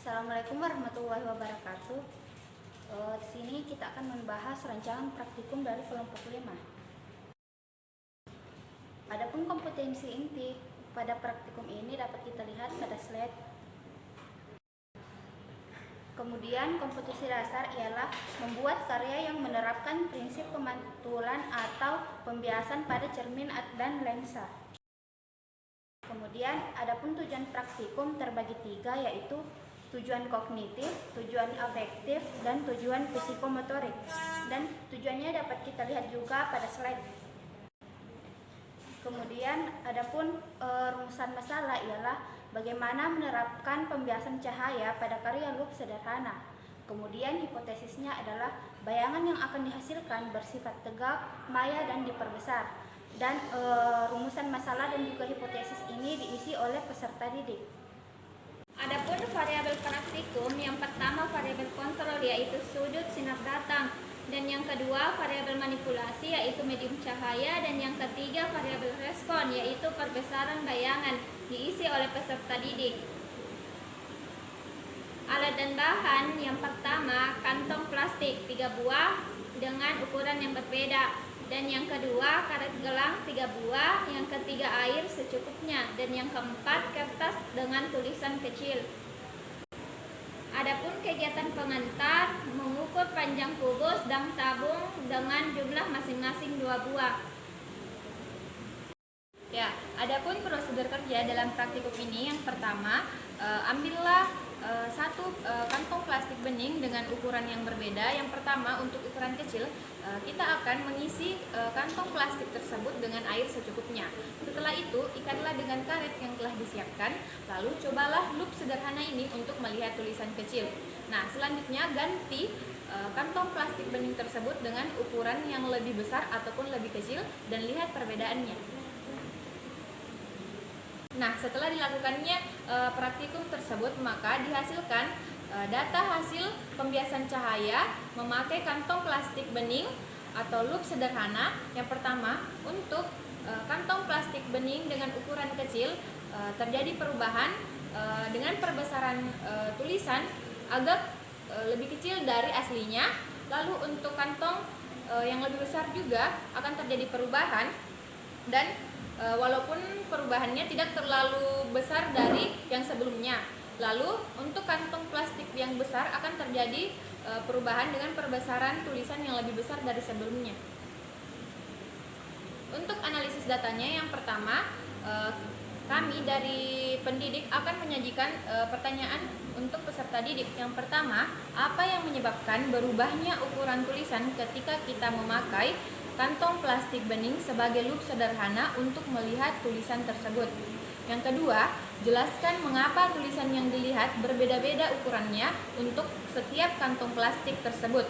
Assalamualaikum warahmatullahi wabarakatuh. Di sini kita akan membahas rancangan praktikum dari kelompok 5. Adapun kompetensi inti pada praktikum ini dapat kita lihat pada slide. Kemudian kompetensi dasar ialah membuat karya yang menerapkan prinsip pemantulan atau pembiasan pada cermin dan lensa. Kemudian adapun tujuan praktikum terbagi 3, yaitu tujuan kognitif, tujuan afektif, dan tujuan psikomotorik. Dan tujuannya dapat kita lihat juga pada slide. Kemudian adapun rumusan masalah ialah bagaimana menerapkan pembiasan cahaya pada karya loop sederhana. Kemudian hipotesisnya adalah bayangan yang akan dihasilkan bersifat tegak, maya, dan diperbesar. Dan rumusan masalah dan juga hipotesis ini diisi oleh peserta didik. Adapun variabel praktikum, yang pertama variabel kontrol yaitu sudut sinar datang, dan yang kedua variabel manipulasi yaitu medium cahaya, dan yang ketiga variabel respon yaitu perbesaran bayangan diisi oleh peserta didik. Alat dan bahan, yang pertama kantong plastik 3 buah dengan ukuran yang berbeda, dan yang kedua karet gelang 3 buah, yang ketiga air secukupnya, dan yang keempat kertas dengan tulisan kecil. Adapun kegiatan pengantar, mengukur panjang kubus dan tabung dengan jumlah masing-masing 2 buah. Ya, adapun prosedur kerja dalam praktikum ini, yang pertama ambillah satu kantong plastik bening dengan ukuran yang berbeda. Yang pertama untuk ukuran kecil, kita akan mengisi kantong plastik tersebut dengan air secukupnya. Setelah itu ikatlah dengan karet yang telah disiapkan, lalu cobalah loop sederhana ini untuk melihat tulisan kecil. Nah, selanjutnya ganti kantong plastik bening tersebut dengan ukuran yang lebih besar ataupun lebih kecil dan lihat perbedaannya. Nah, setelah dilakukannya praktikum tersebut, maka dihasilkan data hasil pembiasan cahaya memakai kantong plastik bening atau loop sederhana. Yang pertama, untuk kantong plastik bening dengan ukuran kecil terjadi perubahan dengan perbesaran tulisan agak lebih kecil dari aslinya. Lalu untuk kantong yang lebih besar juga akan terjadi perubahan, dan walaupun perubahannya tidak terlalu besar dari yang sebelumnya. Lalu untuk kantong plastik yang besar akan terjadi perubahan dengan perbesaran tulisan yang lebih besar dari sebelumnya. Untuk analisis datanya, yang pertama kami dari pendidik akan menyajikan pertanyaan untuk peserta didik. Yang pertama, apa yang menyebabkan berubahnya ukuran tulisan ketika kita memakai kantong plastik bening sebagai loop sederhana untuk melihat tulisan tersebut? Yang kedua, jelaskan mengapa tulisan yang dilihat berbeda-beda ukurannya untuk setiap kantong plastik tersebut.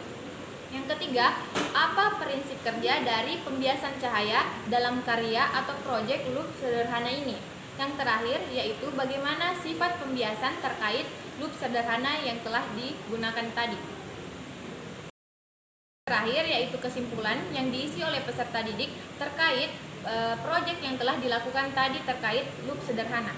Yang ketiga, apa prinsip kerja dari pembiasan cahaya dalam karya atau proyek loop sederhana ini? Yang terakhir, yaitu bagaimana sifat pembiasan terkait loop sederhana yang telah digunakan tadi. Terakhir, yaitu kesimpulan yang diisi oleh peserta didik terkait proyek yang telah dilakukan tadi terkait loop sederhana.